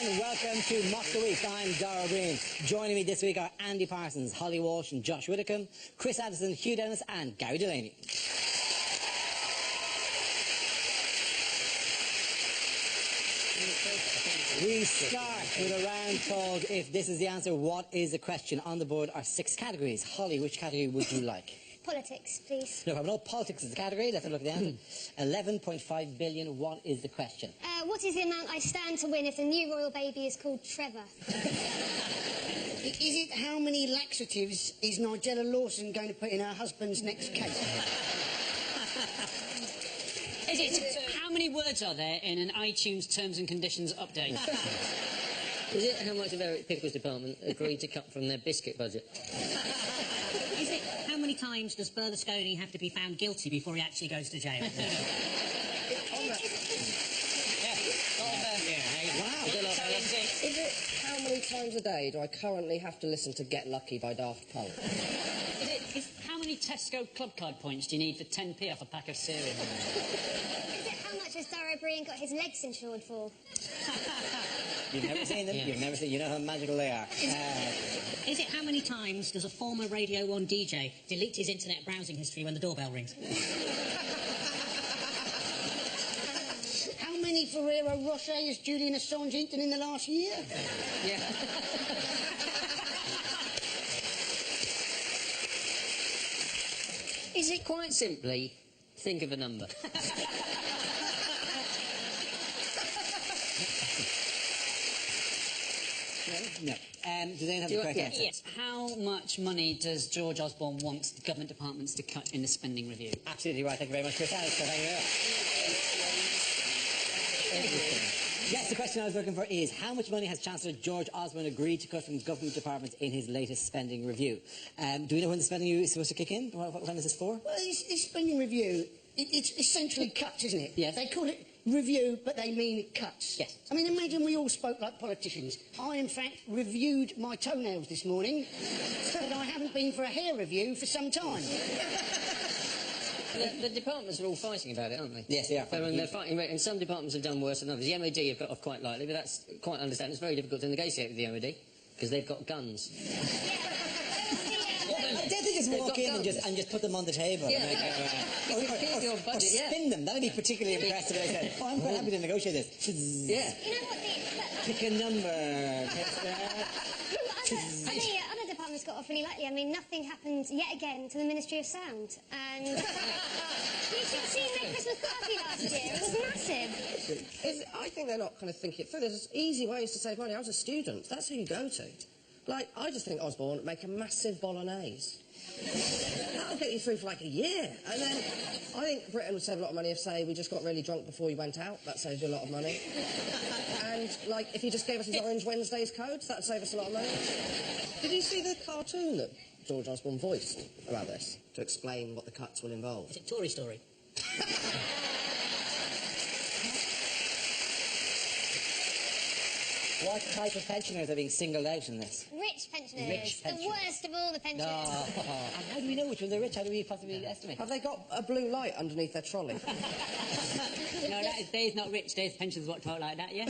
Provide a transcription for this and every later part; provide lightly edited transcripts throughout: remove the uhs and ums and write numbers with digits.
and welcome to Mock the Week. I'm Dara Green. Joining me this week are Andy Parsons, Holly Walsh and Josh Widdicombe, Chris Addison, Hugh Dennis and Gary Delaney. We start with a round called If This Is the Answer, What Is the Question? On the board are 6 categories. Holly, which category would you like? Politics, please. No problem. No, politics is the category. Let's have a look at the answer. 11.5 billion. What is the question? What is the amount I stand to win if the new royal baby is called Trevor? Is it how many laxatives is Nigella Lawson going to put in her husband's next cake? Is it how many words are there in an iTunes terms and conditions update? Is it how much of Eric Pickle's department agreed to cut from their biscuit budget? Is it how many times does Berlusconi have to be found guilty before he actually goes to jail? Is it how many times a day do I currently have to listen to Get Lucky by Daft Punk? Is how many Tesco club card points do you need for 10p off a pack of cereal? Is it how much has Dara Breen got his legs insured for? You've never seen them. Yeah. You've never seen. You know how magical they are. Is it how many times does a former Radio 1 DJ delete his internet browsing history when the doorbell rings? How many Ferrero Rocher has Julian Assange eaten in the last year? Yeah. Is it quite simply, think of a number? No. Do they have the correct answer? Yes. How much money does George Osborne want government departments to cut in the spending review? Absolutely right. Thank you very much, Chris. Thank you very much. Yes, the question I was looking for is, how much money has Chancellor George Osborne agreed to cut from government departments in his latest spending review? Do we know when the spending review is supposed to kick in? When is this for? Well, this spending review, it's essentially cuts, isn't it? Yes. They call it review, but they mean cuts. Yes. I mean, imagine we all spoke like politicians. I, in fact, reviewed my toenails this morning, but I haven't been for a hair review for some time. The departments are all fighting about it, aren't they? Yes, they are. I mean, they're fighting, and some departments have done worse than others. The MOD have got off quite lightly, but that's quite understandable. It's very difficult to negotiate with the MOD, because they've got guns. Did they just walk in and just put them on the table? Yeah. Or spin them? That'd be particularly impressive. They said, oh, I'm quite happy to negotiate this. Yeah. You know what Pick a number. other departments got off really lightly. I mean, nothing happened yet again to the Ministry of Sound. And you should have seen their Christmas party last year. It was massive. I think they're not kind of thinking it through. There's easy ways to save money. I was a student. That's who you go to. Like, I just think Osborne would make a massive bolognese. That'll get you through for like a year. And then I think Britain would save a lot of money if, say, we just got really drunk before you went out. That saves you a lot of money. And, like, if you just gave us his Orange Wednesdays codes, that'd save us a lot of money. Did you see the cartoon that George Osborne voiced about this, to explain what the cuts will involve? Is it Tory Story? What type of pensioners are being singled out in this? Rich pensioners. Rich pensioners. The worst of all the pensioners. No. And how do we know which ones are rich? How do we possibly estimate? Have they got a blue light underneath their trolley? No, that is Dave's not rich. Dave's pensions what talk like that, yeah?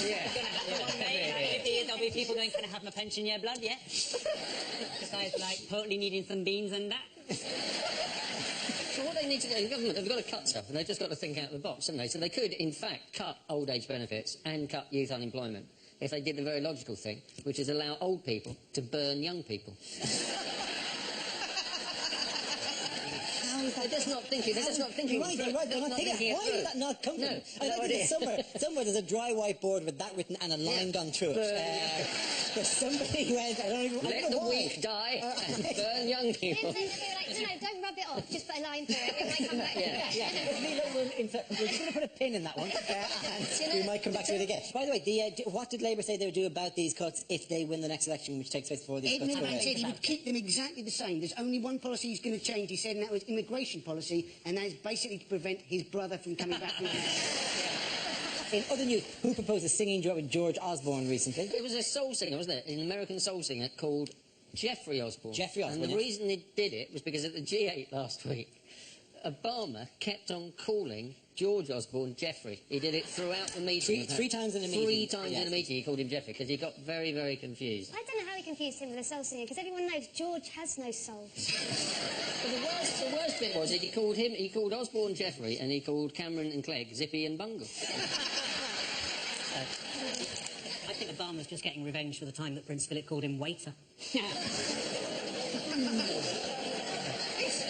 Yeah. There'll be people going, can I have my pension, yeah, blood, yeah? Besides, like, totally needing some beans and that. So what they need to do, the government, they've got to cut stuff, and they've just got to think out of the box, haven't they? So they could, in fact, cut old age benefits and cut youth unemployment if they did the very logical thing, which is allow old people to burn young people. They're just not thinking. They're just not thinking. Right. They're not thinking. Why did that not come from them? I think there's somewhere there's a dry whiteboard with that written and a line gone through it. There's somebody went. Let the weak die and burn young people. No, don't rub it off. Just put a line through it. It might come back. We're just going to put a pin in that one, and we might come back to it again. By the way, what did Labour say they would do about these cuts if they win the next election, which takes place before these cuts go away? He said he would keep them exactly the same. There's only one policy he's going to change, he said, and that was immigration policy, and that is basically to prevent his brother from coming back from In other news, who proposed a singing duet with George Osborne recently? It was a soul singer, wasn't it? An American soul singer called Jeffrey Osborne. Jeffrey Osborne, And the reason he did it was because at the G8 last week, Obama kept on calling George Osborne Jeffrey. He did it throughout the meeting. Three times in a meeting. 3 times in a meeting he called him Jeffrey, because he got very, very confused. I don't know how he confused him with a soul singer, because everyone knows George has no soul. But the worst bit was that he called Osborne Jeffrey, and he called Cameron and Clegg Zippy and Bungle. I think Obama's just getting revenge for the time that Prince Philip called him waiter.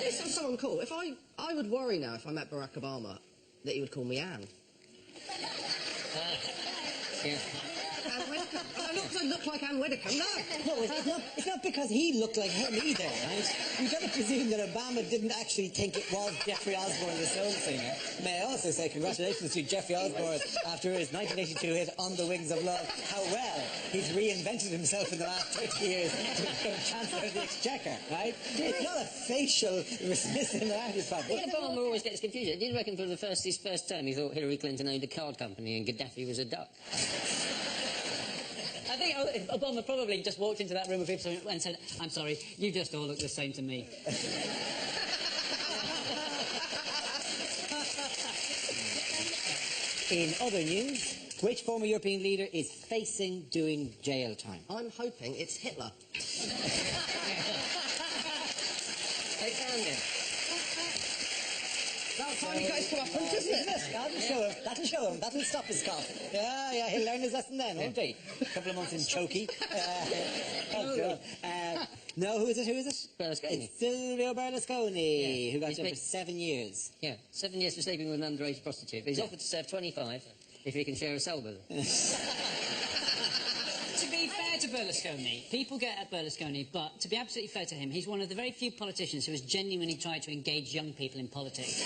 It's not someone cool. I would worry now if I met Barack Obama that he would call me Anne. Yeah. I look like Anne Widdecombe, no. No, it's not because he looked like him either, right? You've got to presume that Obama didn't actually think it was Jeffrey Osborne, the soul singer. May I also say congratulations to Jeffrey Osborne after his 1982 hit On the Wings of Love. How well he's reinvented himself in the last 30 years to become Chancellor of the Exchequer, right? It's not a facial similarity problem. Obama always gets confused. I did reckon for his first term he thought Hillary Clinton owned a card company and Gaddafi was a duck. I think Obama probably just walked into that room of people and said, "I'm sorry, you just all look the same to me." In other news, which former European leader is facing doing jail time? I'm hoping it's Hitler. They found him. About time he got his comeuppance, isn't it? That'll show him. That'll stop his cough. Yeah, he'll learn his lesson then, won't he? A couple of months in chokey. Oh, God. No, who is it? Berlusconi. It's Silvio Berlusconi, who got He's jailed big. for 7 years. Yeah, 7 years for sleeping with an underage prostitute. But he's offered to serve 25 if he can share a cell with her. To be fair to Berlusconi, people get at Berlusconi, but to be absolutely fair to him, he's one of the very few politicians who has genuinely tried to engage young people in politics.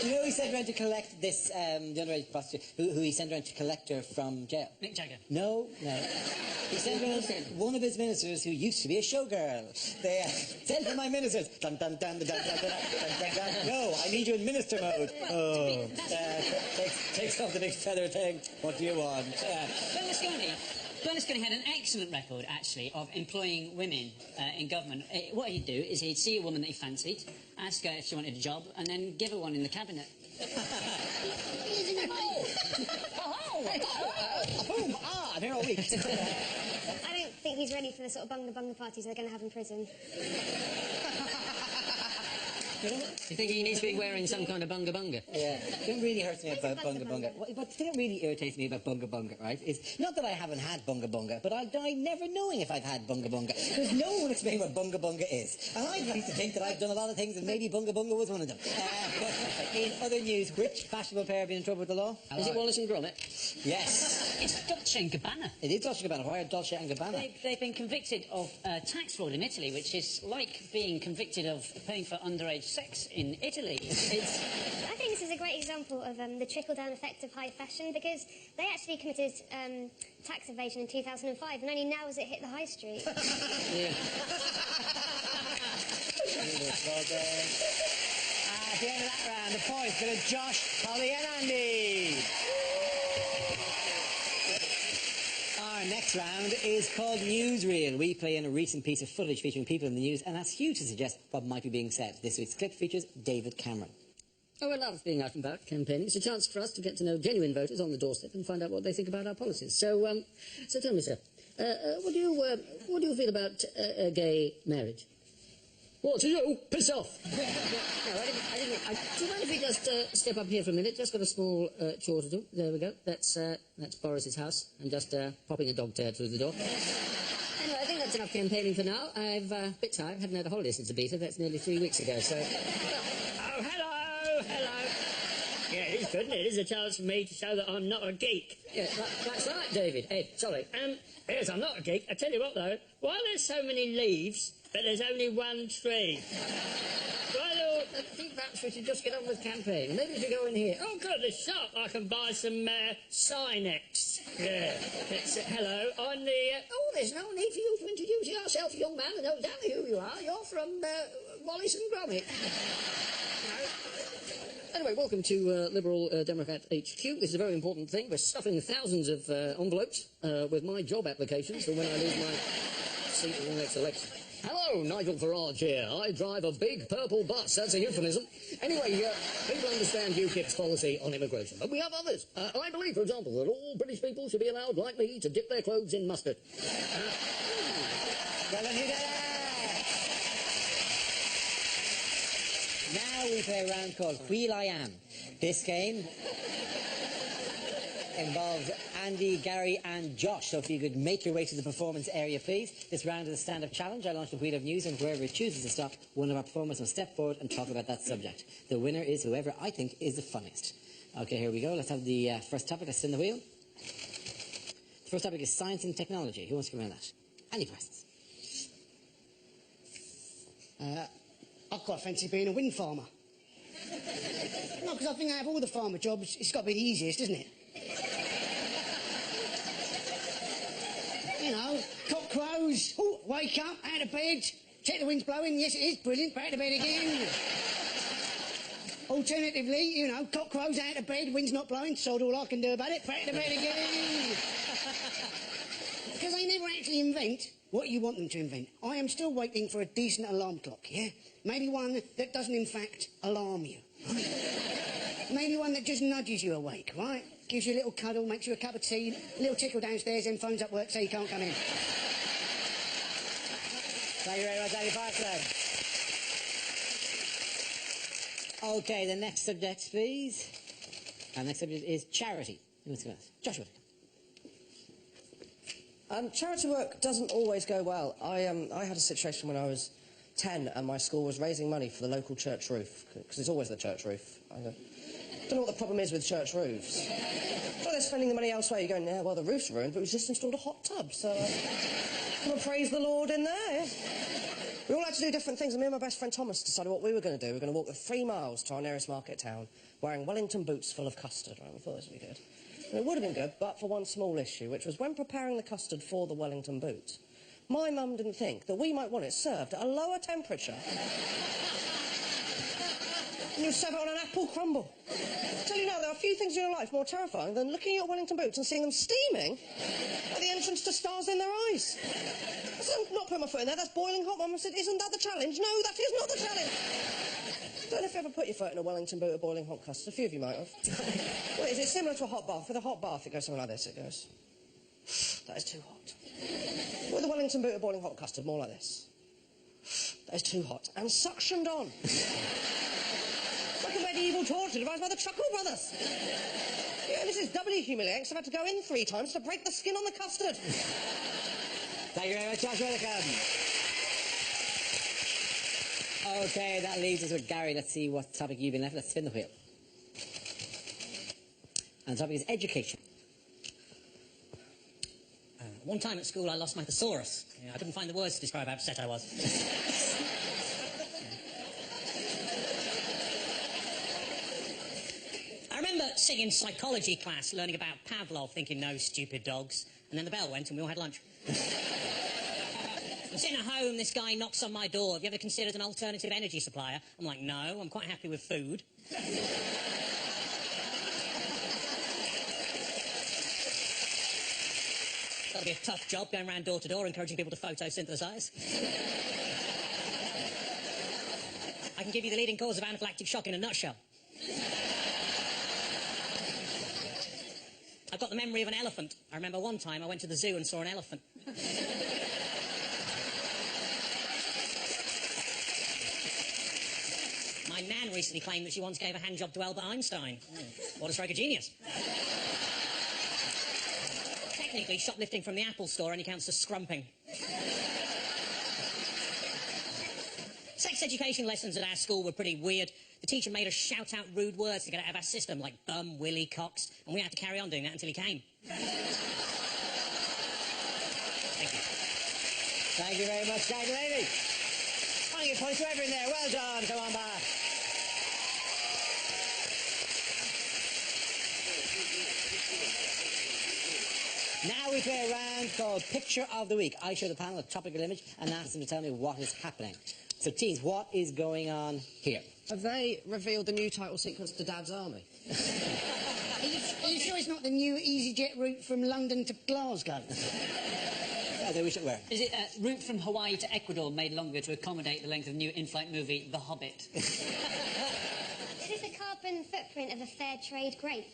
You know, he sent around to collect this, the underage prostitute, who he sent around to collect her from jail. Mick Jagger. No. He sent around one of his ministers who used to be a showgirl. They sent for my ministers. Dun, dun, dun, dun, dun, dun, dun, dun, dun. No, I need you in minister mode. Takes off the big feather thing. What do you want? Berlusconi had an excellent record, actually, of employing women in government. What he'd do is he'd see a woman that he fancied, ask her if she wanted a job, and then give her one in the cabinet. Boom! I'm here all week. I don't think he's ready for the sort of bunga parties they're going to have in prison. You think he needs to be wearing some kind of bunga? Yeah. The thing that really hurts me about bunga. What the thing that really irritates me about bunga, right, is not that I haven't had bunga, but I die never knowing if I've had bunga. Because no one will explain what bunga is. And I'd like to think that I've done a lot of things, and maybe bunga was one of them. In other news, which fashionable pair have been in trouble with the law? Is it Wallace and Gromit? Yes. It's Dolce & Gabbana. It is Dolce & Gabbana. Why are Dolce & Gabbana? They've been convicted of tax fraud in Italy, which is like being convicted of paying for underage sex in Italy. I think this is a great example of the trickle-down effect of high fashion, because they actually committed tax evasion in 2005, and only now has it hit the high street. Yeah. At the end of that round, the points go to Josh, Holly and Andy. Our next round is called Newsreel. We play in a recent piece of footage featuring people in the news and ask you to suggest what might be being said. This week's clip features David Cameron. Oh, I love being out and about campaigning. It's a chance for us to get to know genuine voters on the doorstep and find out what they think about our policies. So tell me, sir, what do you feel about gay marriage? What, to you? Piss off! No, I didn't. Do you mind if we just step up here for a minute? Just got a small chore to do. There we go. That's Boris's house. I'm just popping a dog turd through the door. Anyway, I think that's enough campaigning for now. I've a bit tired. Haven't had a holiday since Ibiza. That's nearly 3 weeks ago, so... Oh, hello! Yeah, it's good, isn't it? It's a chance for me to show that I'm not a geek. Yeah, that's right, David. Ed, sorry. Yes, I'm not a geek. I tell you what, though. Why there's so many leaves, but there's only one tree? I think perhaps we should just get on with campaign. Maybe we should go in here. Oh, good, the shop. I can buy some Sinex. Yeah. Hello, I'm the... Oh, there's no need for you to introduce yourself, young man. I know exactly who you are. You're from Wallace and Gromit. Anyway, welcome to Liberal Democrat HQ. This is a very important thing. We're stuffing thousands of envelopes with my job applications for when I lose my seat in the next election. Hello, Nigel Farage here. I drive a big purple bus. That's a euphemism. Anyway, people understand UKIP's policy on immigration, but we have others. I believe, for example, that all British people should be allowed, like me, to dip their clothes in mustard. Well, done, you did it! Now we play a round called Wheel I Am. This game involves Andy, Gary and Josh. So if you could make your way to the performance area, please. This round is a stand-up challenge. I launch the wheel of news, and whoever chooses to stop, one of our performers will step forward and talk about that subject. The winner is whoever I think is the funniest. Okay, here we go. Let's have the first topic. Let's spin the wheel. The first topic is science and technology. Who wants to come in on that? Any questions? I quite fancy being a wind farmer. No, because I think out of all the farmer jobs, it's got to be the easiest, isn't it? You know, cock crows, wake up, out of bed, check the wind's blowing, yes it is, brilliant, back to bed again. Alternatively, you know, cock crows, out of bed, wind's not blowing, sod all I can do about it, back to bed again. Because they never actually invent what you want them to invent. I am still waiting for a decent alarm clock, yeah? Maybe one that doesn't, in fact, alarm you, right? Maybe one that just nudges you awake, right? Gives you a little cuddle, makes you a cup of tea, a little tickle downstairs, then phones up work, so you can't come in. Thank you very much, Andy Parkland. Okay, the next subject, please. Our next subject is charity. Who wants to go next? Joshua. Charity work doesn't always go well. I had a situation when I was 10 and my school was raising money for the local church roof, because it's always the church roof. I don't know what the problem is with church roofs. So they're spending the money elsewhere. You're going, yeah, well, the roof's ruined, but we've just installed a hot tub, so come and praise the Lord in there. We all had to do different things, and me and my best friend Thomas decided what we were going to do. We were going to walk the 3 miles to our nearest market town, wearing Wellington boots full of custard. Right? We thought this would be good. And it would have been good, but for one small issue, which was when preparing the custard for the Wellington boot, my mum didn't think that we might want it served at a lower temperature. And you serve it on an apple crumble. I tell you now, there are a few things in your life more terrifying than looking at your Wellington boots and seeing them steaming at the entrance to stars in their eyes. I said, I'm not putting my foot in there, that's boiling hot. Mum said, isn't that the challenge? No, that is not the challenge. I don't know if you ever put your foot in a Wellington boot of boiling hot custard. A few of you might have. Well, is it similar to a hot bath? With a hot bath, it goes something like this. It goes, that is too hot. With a Wellington boot of boiling hot custard, more like this. That is too hot. And suctioned on. Like a medieval torture devised by the Chuckle Brothers. Yeah, this is doubly humiliating, so I've had to go in 3 times to break the skin on the custard. Thank you very much, Josh. Welcome. Okay, that leaves us with Gary. Let's see what topic you've been left. Let's spin the wheel. And the topic is education. One time at school I lost my thesaurus. I couldn't find the words to describe how upset I was. I remember sitting in psychology class learning about Pavlov, thinking no stupid dogs, and then the bell went and we all had lunch. I'm sitting at home, this guy knocks on my door. Have you ever considered an alternative energy supplier? I'm like, no, I'm quite happy with food. That'll be a tough job, going around door to door encouraging people to photosynthesize. I can give you the leading cause of anaphylactic shock in a nutshell. I've got the memory of an elephant. I remember one time I went to the zoo and saw an elephant. My nan recently claimed that she once gave a handjob to Albert Einstein. What a stroke of genius. Technically, shoplifting from the Apple store only counts as scrumping. Sex education lessons at our school were pretty weird. The teacher made us shout out rude words to get out of our system, like bum, willy, cocks, and we had to carry on doing that until he came. Thank you. Thank you very much, Gary Lady. I'll give points to everyone there. Well done. Come on back. Now we play a round called Picture of the Week. I show the panel a topical image and ask them to tell me what is happening. So, teens, what is going on here? Have they revealed the new title sequence to Dad's Army? Are you sure it's not the new EasyJet route from London to Glasgow? they wish it were. Is it a route from Hawaii to Ecuador made longer to accommodate the length of new in-flight movie The Hobbit? Is this a carbon footprint of a fair trade grape?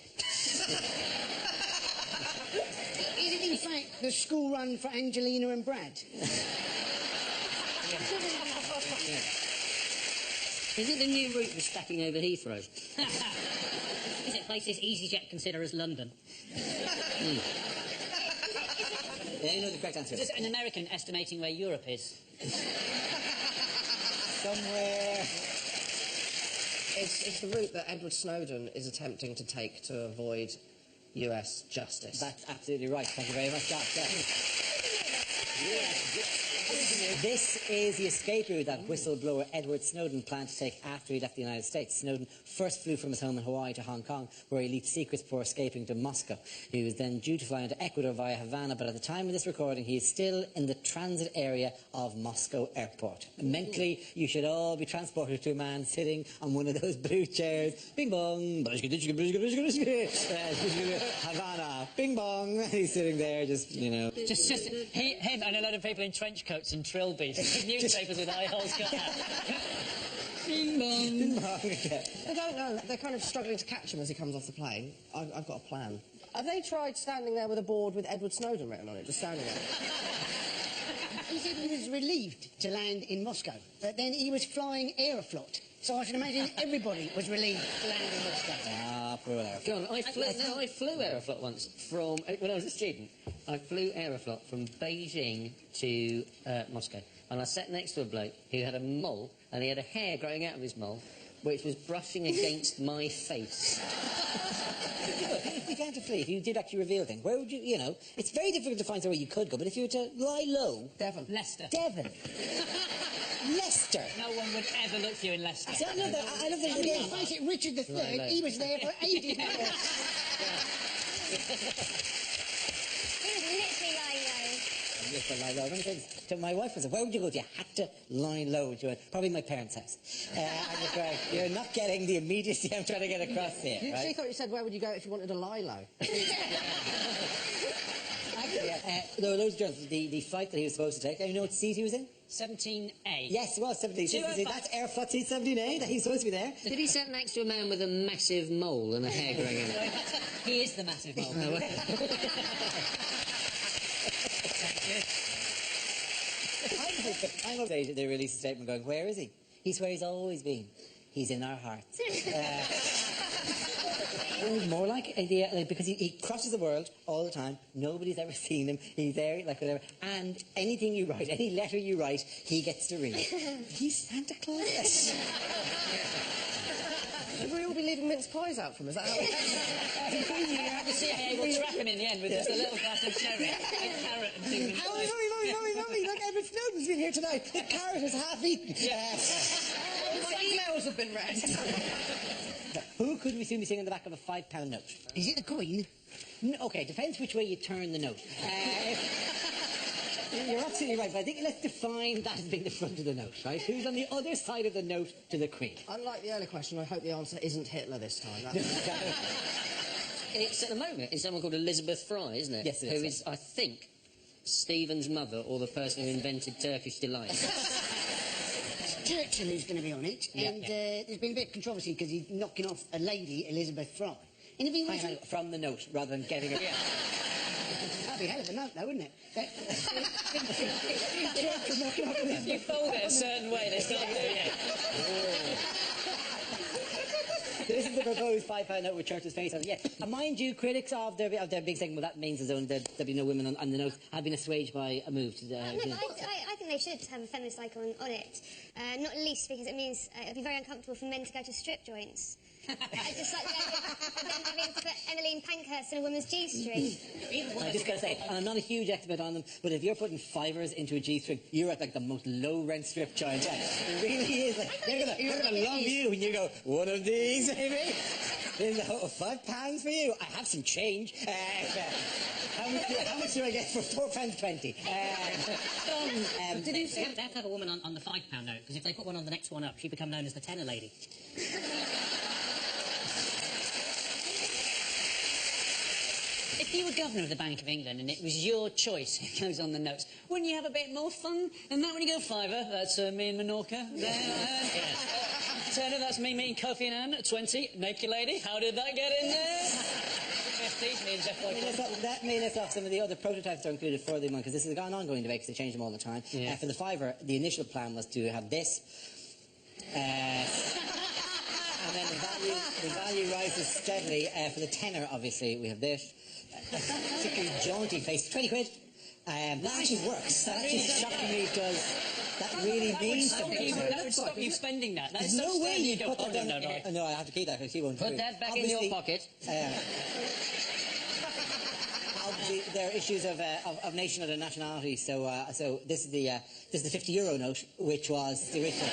Is it in fact the school run for Angelina and Brad? Is it the new route for stacking over Heathrow? Is it places EasyJet consider as London? Yeah, you know the correct answer. Is this an American estimating where Europe is? Somewhere... It's the route that Edward Snowden is attempting to take to avoid US justice. That's absolutely right. Thank you very much, Jack. This is the escape route that whistleblower Edward Snowden planned to take after he left the United States. Snowden first flew from his home in Hawaii to Hong Kong, where he leaked secrets before escaping to Moscow. He was then due to fly into Ecuador via Havana, but at the time of this recording, he is still in the transit area of Moscow airport. Mentally, you should all be transported to a man sitting on one of those blue chairs. Bing bong, Havana, bing bong. He's sitting there, just, you know. Just him and a lot of people in trench coats and trilbies. Newspapers with eye holes cut out. Bing bong. Bing bong. Okay. I don't know. They're kind of struggling to catch him as he comes off the plane. I've got a plan. Have they tried standing there with a board with Edward Snowden written on it, just standing there? He said he was relieved to land in Moscow, but then he was flying Aeroflot. So I should imagine everybody was relieved to land in Moscow. Ah, poor Aeroflot. John, I flew Aeroflot once from... When I was a student, I flew Aeroflot from Beijing to Moscow. And I sat next to a bloke who had a mole, and he had a hair growing out of his mole, which was brushing against my face. If you had to flee, if you did actually reveal things, where would you, you know, it's very difficult to find somewhere you could go, but if you were to lie low... Devon. Leicester. Devon. Leicester. No one would ever look for you in Leicester. See, I love that. I love that. I mean, face it, Richard III, he was there for ages. He was literally lying low. Yes, I lie low. One of the things to my wife was, where would you go? You had to lie low. She went, probably my parents' house. I was going, you're not getting the immediacy I'm trying to get across here, She right? thought you said, where would you go if you wanted to lie low? There were loads of jobs. The flight that he was supposed to take, you know what seat he was in? 17A. Yes, it was 17. 205. That's Airflot seat 17A. That he's supposed to be there. Did he sit next to a man with a massive mole and a hair growing in it? He is the massive mole. I'm up they released a statement going, where is he? He's where he's always been. He's in our hearts. More like because he crosses the world all the time. Nobody's ever seen him. He's there, like whatever. And anything you write, any letter you write, he gets to read. He's Santa Claus. Should we all be leaving mince pies out from us? Is that how it The CIA will trap him in the end with just a little glass of sherry, a carrot and two minutes. Mommy, look, Edward Snowden's been here tonight. The carrot is half eaten. My emails have been read. Who could we soon be seeing in the back of a £5 note? Is it the Queen? No, okay, depends which way you turn the note. You're absolutely right, but I think let's define that as being the front of the note, right? Who's on the other side of the note to the Queen? Unlike the earlier question, I hope the answer isn't Hitler this time. It's at the moment, it's someone called Elizabeth Fry, isn't it? Yes, it Who is. is, I think, Stephen's mother or the person who invented Turkish Delight. Churchill is going to be on it, and there's been a bit of controversy because he's knocking off a lady, Elizabeth Fry. And if he was From the note, rather than getting it. that'd be a hell of a note, though, wouldn't it? You fold it a certain way, they start doing it. This is the proposed £5 note with Churchill's face on it. Yeah. And mind you, critics of their big segment, well, that means there'll be no women on the note, have been assuaged by a move to the... No, but I think they should have a feminist icon on it. Not least because it means it'll be very uncomfortable for men to go to strip joints. I just like the idea of them having to put Emmeline Pankhurst in a woman's G-string. I just gotta say, and I'm not a huge expert on them, but if you're putting fivers into a G-string, you're at like the most low-rent strip joint. It really is. Like, they're gonna love you when you go, one of these, baby. £5 for you. I have some change. How much do I get for £4.20? They have to have a woman on the £5 note, because if they put one on the next one up, she'd become known as the tenner lady. if you were governor of the Bank of England and it was your choice who goes on the notes, wouldn't you have a bit more fun than that when you go fiver? That's me and Menorca. There, Turner, that's me meeting Kofi Annan. 20, naked lady. How did that get in there? 50, me and Jeff Boycott. That may list off some of the other prototypes that are included for the month, because this is an ongoing debate because they change them all the time. Yeah. For the fiver, the initial plan was to have this. And then the value rises steadily. For the tenner, obviously, we have this. Particularly jaunty face, 20 quid. That actually works. That actually shockingly does. That really means something. That would stop you spending that. That's There's no way you put that down. No, No, I have to keep that because he won't. Put that back in your pocket. Obviously, there are issues of nationhood and nationality. So this is the €50 note, which was the original.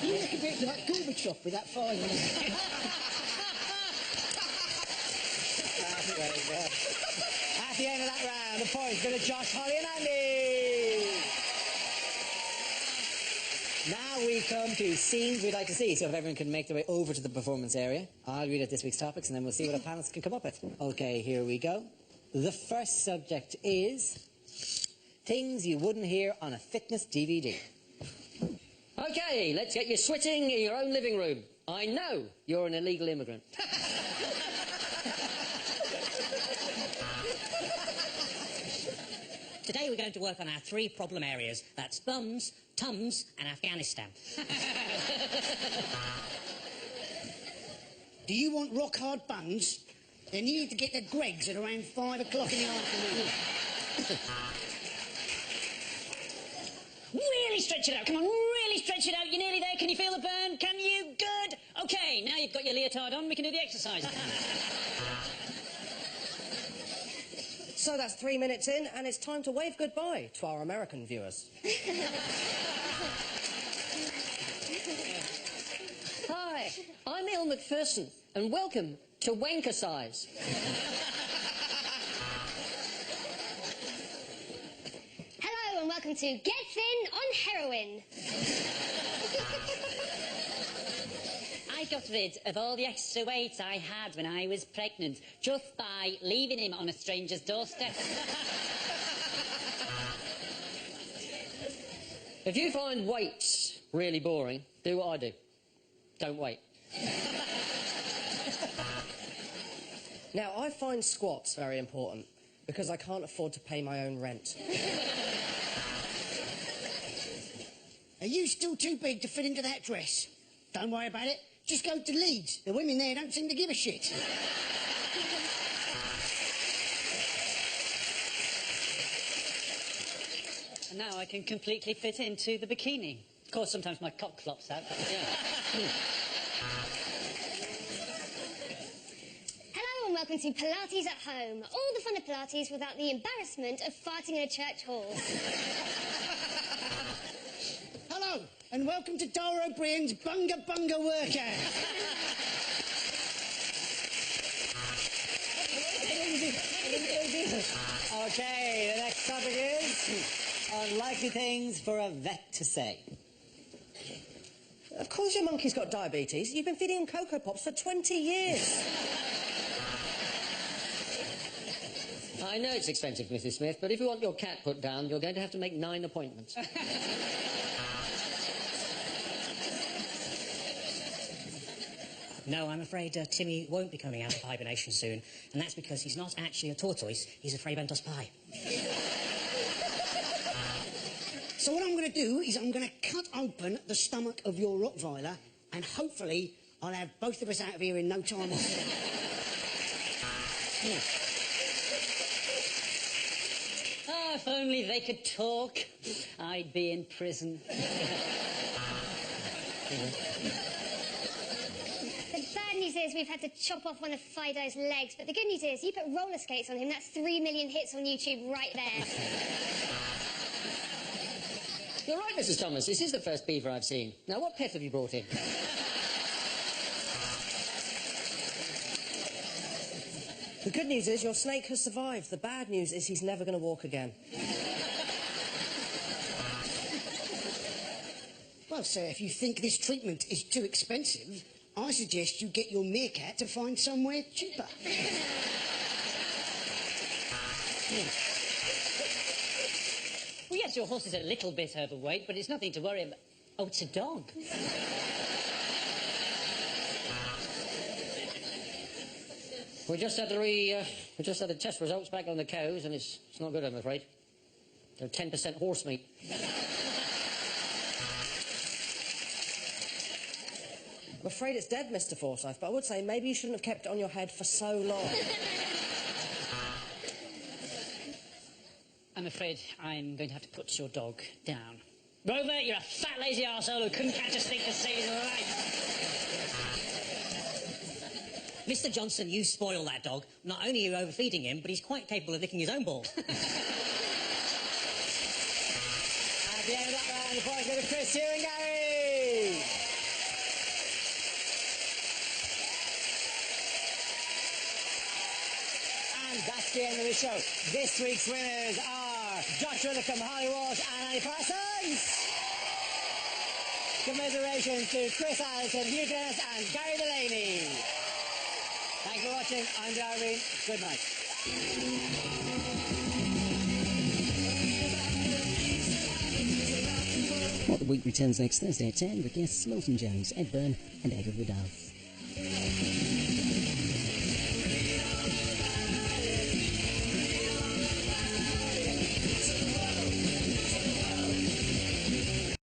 You look a bit like Gorbachev with that fine. At the end of that round, the points go to Josh, Holly and Andy. Now we come to scenes we'd like to see. So if everyone can make their way over to the performance area, I'll read out this week's topics and then we'll see what our panelists can come up with. Okay, here we go. The first subject is things you wouldn't hear on a fitness DVD. Okay, let's get you sweating in your own living room. I know you're an illegal immigrant. Today we're going to work on our 3 problem areas. That's bums, tums and Afghanistan. Do you want rock-hard buns? Then you need to get to Greg's at around 5 o'clock in the afternoon. Really stretch it out. Come on, really stretch it out. You're nearly there. Can you feel the burn? Can you? Good. OK, now you've got your leotard on, we can do the exercise. So that's 3 minutes in, and it's time to wave goodbye to our American viewers. Hi, I'm Il McPherson, and welcome to Wankercise. Hello and welcome to Get Thin on Heroin. I got rid of all the extra weight I had when I was pregnant just by leaving him on a stranger's doorstep. If you find weights really boring, do what I do. Don't wait. Now, I find squats very important because I can't afford to pay my own rent. Are you still too big to fit into that dress? Don't worry about it. Just go to Leeds. The women there don't seem to give a shit. And now I can completely fit into the bikini. Of course, sometimes my cock flops out, but yeah. Hello and welcome to Pilates at Home. All the fun of Pilates without the embarrassment of farting in a church hall. Hello, and welcome to Dara O'Brien's Bunga Bunga workout. Okay, the next topic is unlikely things for a vet to say. Of course your monkey's got diabetes. You've been feeding him Cocoa Pops for 20 years. I know it's expensive, Mrs. Smith, but if you want your cat put down, you're going to have to make 9 appointments. No, I'm afraid Timmy won't be coming out of hibernation soon, and that's because he's not actually a tortoise, he's a Freybentos pie. So what I'm going to do is I'm going to cut open the stomach of your Rottweiler, and hopefully I'll have both of us out of here in no time. Oh, if only they could talk, I'd be in prison. The bad news is we've had to chop off one of Fido's legs, but the good news is you put roller skates on him, that's 3 million hits on YouTube right there. You're right, Mrs. Thomas. This is the first beaver I've seen. Now, what pet have you brought in? The good news is your snake has survived. The bad news is he's never going to walk again. Well, sir, if you think this treatment is too expensive, I suggest you get your meerkat to find somewhere cheaper. Well, yes, your horse is a little bit overweight, but it's nothing to worry about. Oh, it's a dog. We just had the test results back on the cows, and it's not good, I'm afraid. They're 10% horse meat. I'm afraid it's dead, Mr. Forsyth, but I would say maybe you shouldn't have kept it on your head for so long. I'm afraid I'm going to have to put your dog down. Rover, you're a fat, lazy arsehole who couldn't catch a stick to save his life. Mr. Johnson, you spoil that dog. Not only are you overfeeding him, but he's quite capable of licking his own ball. At the end of that round, the points go to Chris, Hugh and Gary. And that's the end of the show. This week's winners are Joshua Lacombe, Holly Walsh and Annie Parsons. Commiserations to Chris Allison, Hugh Dennis and Gary Delaney. Thanks for watching. I'm Darwin. Good night. What the Week returns next Thursday at 10 with guests Milton Jones, Ed Byrne and Edward Riddell.